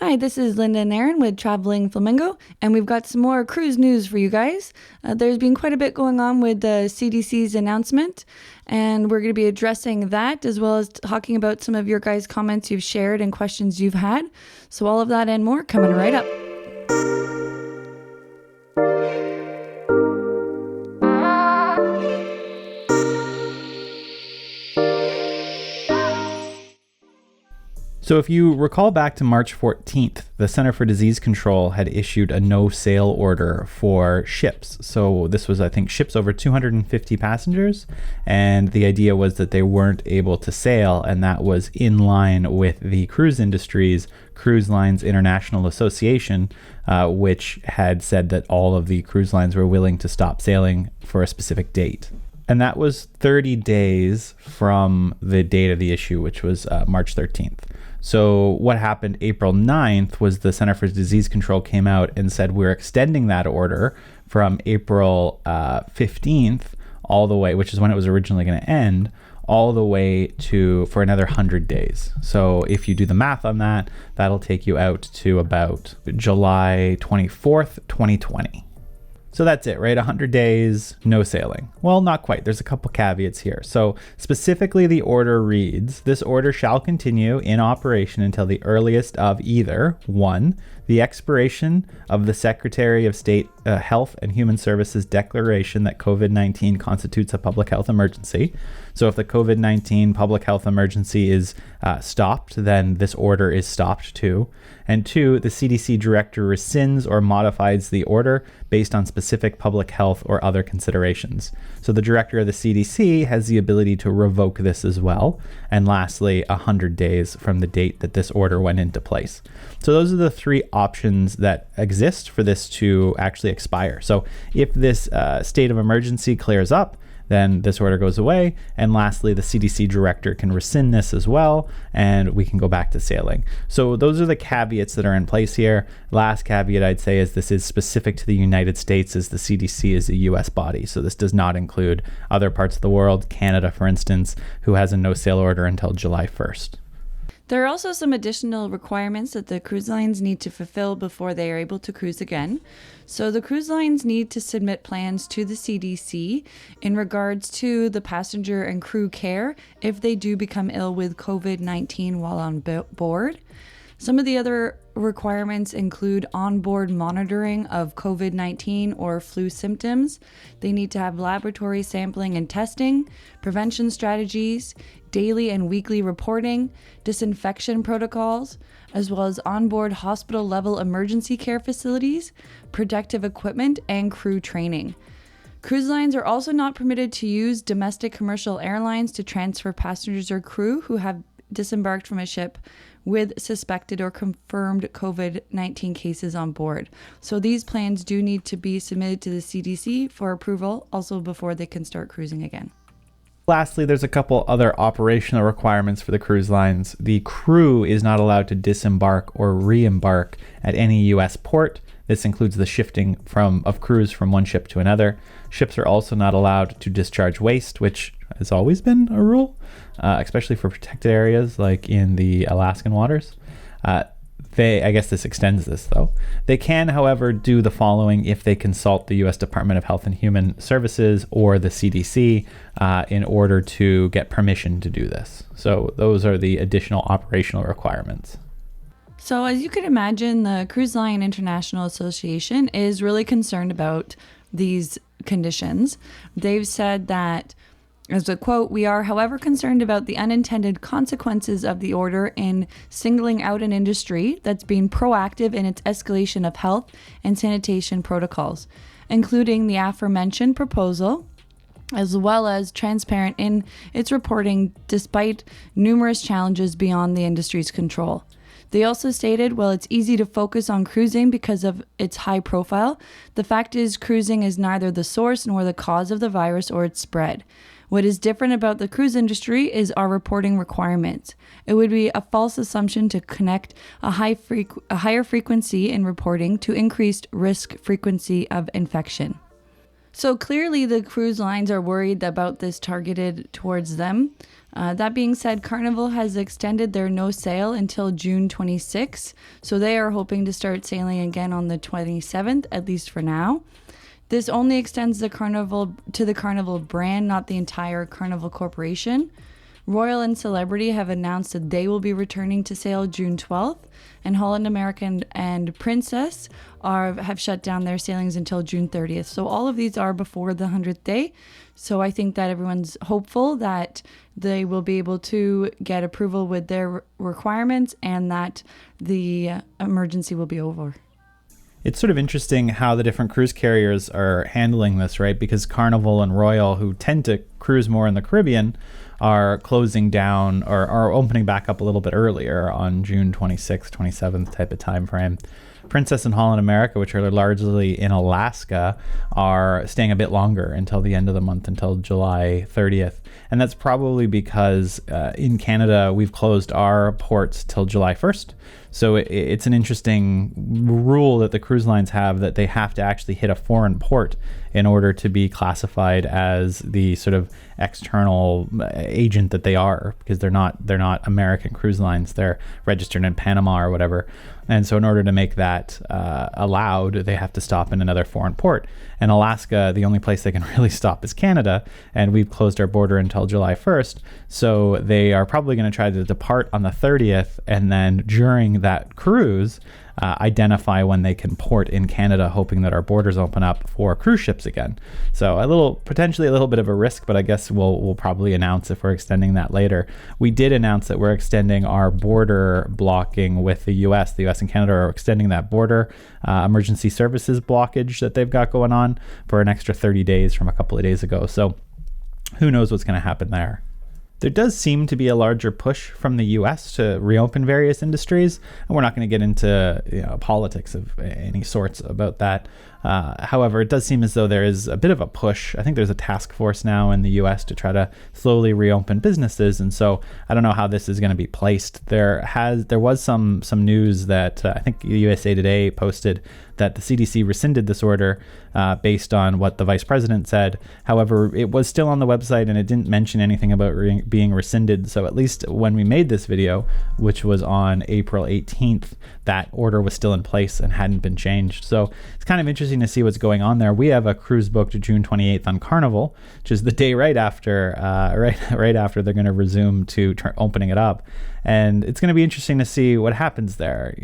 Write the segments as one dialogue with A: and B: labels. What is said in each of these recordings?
A: Hi, this is Linda and Aaron with Traveling Flamingo, and we've got some more cruise news for you guys. There's been quite a bit going on with the CDC's announcement, and we're going to be addressing that as well as talking about some of your guys' comments you've shared and questions you've had. So all of that and more coming right up.
B: So if you recall back to March 14th, the Center for Disease Control had issued a no-sail order for ships. So this was, I think, ships over 250 passengers. And the idea was that they weren't able to sail, and that was in line with the cruise industry's Cruise Lines International Association, which had said that all of the cruise lines were willing to stop sailing for a specific date. And that was 30 days from the date of the issue, which was March 13th. So what happened April 9th was the Center for Disease Control came out and said we're extending that order from April 15th all the way, which is when it was originally going to end, all the way to for another 100 days. So if you do the math on that, that'll take you out to about July 24th, 2020. So that's it, right? 100 days, no sailing. Well, not quite. There's a couple caveats here. So specifically, the order reads, this order shall continue in operation until the earliest of either, 1, the expiration of the Secretary of State Health and Human Services declaration that COVID-19 constitutes a public health emergency. So if the COVID-19 public health emergency is stopped, then this order is stopped too. And 2, the CDC director rescinds or modifies the order based on specific public health or other considerations. So the director of the CDC has the ability to revoke this as well. And lastly, 100 days from the date that this order went into place. So those are the 3 options that exist for this to actually expire. So if this state of emergency clears up, then this order goes away. And lastly, the CDC director can rescind this as well, and we can go back to sailing. So those are the caveats that are in place here. Last caveat I'd say is this is specific to the United States, as the CDC is a US body. So this does not include other parts of the world, Canada, for instance, who has a no-sail order until July 1st.
A: There are also some additional requirements that the cruise lines need to fulfill before they are able to cruise again. So the cruise lines need to submit plans to the CDC in regards to the passenger and crew care if they do become ill with COVID-19 while on board. Some of the other requirements include onboard monitoring of COVID-19 or flu symptoms. They need to have laboratory sampling and testing, prevention strategies, daily and weekly reporting, disinfection protocols, as well as onboard hospital level emergency care facilities, protective equipment, and crew training. Cruise lines are also not permitted to use domestic commercial airlines to transfer passengers or crew who have disembarked from a ship with suspected or confirmed COVID-19 cases on board. So these plans do need to be submitted to the CDC for approval also before they can start cruising again.
B: Lastly, there's a couple other operational requirements for the cruise lines. The crew is not allowed to disembark or re-embark at any U.S. port. This includes the shifting of crews from one ship to another. Ships are also not allowed to discharge waste, which has always been a rule, especially for protected areas like in the Alaskan waters. I guess this extends this though. They can, however, do the following if they consult the U.S. Department of Health and Human Services or the CDC in order to get permission to do this. So those are the additional operational requirements.
A: So as you can imagine, the Cruise Line International Association is really concerned about these conditions. They've said that, as a quote, "We are, however, concerned about the unintended consequences of the order in singling out an industry that's been proactive in its escalation of health and sanitation protocols, including the aforementioned proposal, as well as transparent in its reporting despite numerous challenges beyond the industry's control." They also stated, while it's easy to focus on cruising because of its high profile, the fact is cruising is neither the source nor the cause of the virus or its spread. What is different about the cruise industry is our reporting requirements. It would be a false assumption to connect a higher frequency in reporting to increased risk frequency of infection. So clearly the cruise lines are worried about this targeted towards them. That being said, Carnival has extended their no sail until June 26. So they are hoping to start sailing again on the 27th, at least for now. This only extends the Carnival to the Carnival brand, not the entire Carnival Corporation. Royal and Celebrity have announced that they will be returning to sail June 12th, and Holland American and Princess have shut down their sailings until June 30th. So all of these are before the 100th day. So I think that everyone's hopeful that they will be able to get approval with their requirements and that the emergency will be over.
B: It's sort of interesting how the different cruise carriers are handling this, right? Because Carnival and Royal, who tend to cruise more in the Caribbean, are closing down or are opening back up a little bit earlier on June 26th, 27th type of time frame. Princess and Holland America, which are largely in Alaska, are staying a bit longer until the end of the month, until July 30th. And that's probably because in Canada, we've closed our ports till July 1st. So it's an interesting rule that the cruise lines have, that they have to actually hit a foreign port in order to be classified as the sort of external agent that they are, because they're not American cruise lines. They're registered in Panama or whatever. And so in order to make that allowed, they have to stop in another foreign port. And Alaska, the only place they can really stop is Canada. And we've closed our border until July 1st. So they are probably going to try to depart on the 30th. And then during that cruise, identify when they can port in Canada, hoping that our borders open up for cruise ships again. So potentially a little bit of a risk, but I guess we'll probably announce if we're extending that later. We did announce that we're extending our border blocking with the US. The US and Canada are extending that border emergency services blockage that they've got going on for an extra 30 days from a couple of days ago. So who knows what's going to happen there. There does seem to be a larger push from the U.S. to reopen various industries, and we're not going to get into politics of any sorts about that. However, it does seem as though there is a bit of a push. I think there's a task force now in the U.S. to try to slowly reopen businesses, and so I don't know how this is going to be placed. There was some news that I think USA Today posted that the CDC rescinded this order based on what the vice president said. However, it was still on the website and it didn't mention anything about being rescinded. So at least when we made this video, which was on April 18th, that order was still in place and hadn't been changed. So it's kind of interesting to see what's going on there. We have a cruise booked June 28th on Carnival, which is the day right after right after they're going to resume to opening it up. And it's going to be interesting to see what happens there.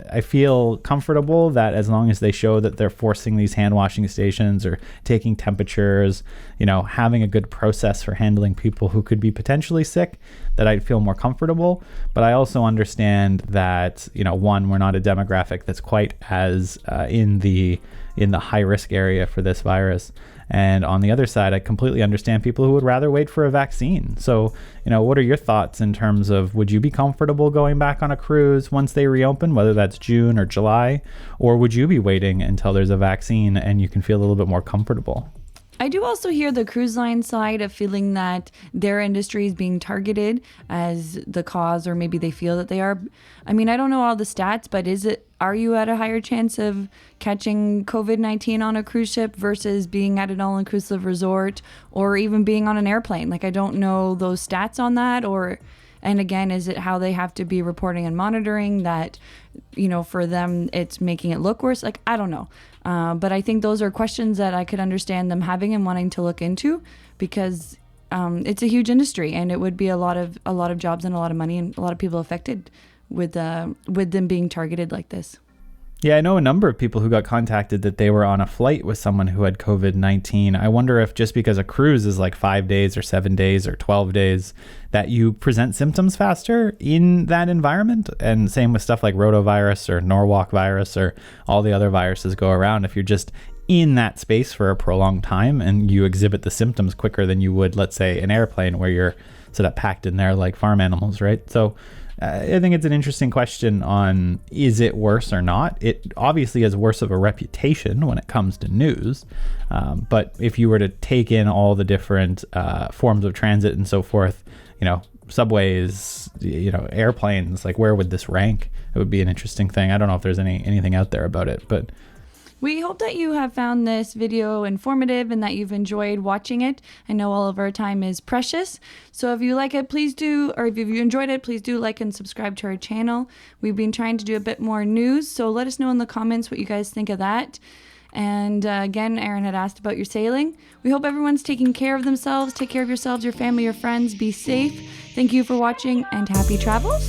B: I feel comfortable that as long as they show that they're forcing these hand washing stations or taking temperatures, having a good process for handling people who could be potentially sick, that I'd feel more comfortable. But I also understand that, one, we're not a demographic that's quite as in the high risk area for this virus. And on the other side, I completely understand people who would rather wait for a vaccine. So, what are your thoughts in terms of, would you be comfortable going back on a cruise once they reopen, whether that's June or July, or would you be waiting until there's a vaccine and you can feel a little bit more comfortable?
A: I do also hear the cruise line side of feeling that their industry is being targeted as the cause, or maybe they feel that they are. I mean, I don't know all the stats, but are you at a higher chance of catching COVID-19 on a cruise ship versus being at an all-inclusive resort or even being on an airplane? Like, I don't know those stats on that, and again, is it how they have to be reporting and monitoring that, for them, it's making it look worse? Like, I don't know. But I think those are questions that I could understand them having and wanting to look into, because it's a huge industry and it would be a lot of jobs and a lot of money and a lot of people affected with them being targeted like this.
B: Yeah, I know a number of people who got contacted that they were on a flight with someone who had COVID-19. I wonder if just because a cruise is like 5 days or 7 days or 12 days, that you present symptoms faster in that environment. And same with stuff like rotavirus or Norwalk virus or all the other viruses go around. If you're just in that space for a prolonged time and you exhibit the symptoms quicker than you would, let's say, an airplane where you're sort of packed in there like farm animals, right? So I think it's an interesting question on, is it worse or not? It obviously has worse of a reputation when it comes to news. But if you were to take in all the different forms of transit and so forth, subways, airplanes, like where would this rank? It would be an interesting thing. I don't know if there's anything out there about it, but
A: We hope that you have found this video informative and that you've enjoyed watching it. I know all of our time is precious. So if you like it, please do, or if you enjoyed it, please do like and subscribe to our channel. We've been trying to do a bit more news, so let us know in the comments what you guys think of that. And again, Aaron had asked about your sailing. We hope everyone's taking care of themselves. Take care of yourselves, your family, your friends. Be safe. Thank you for watching and happy travels.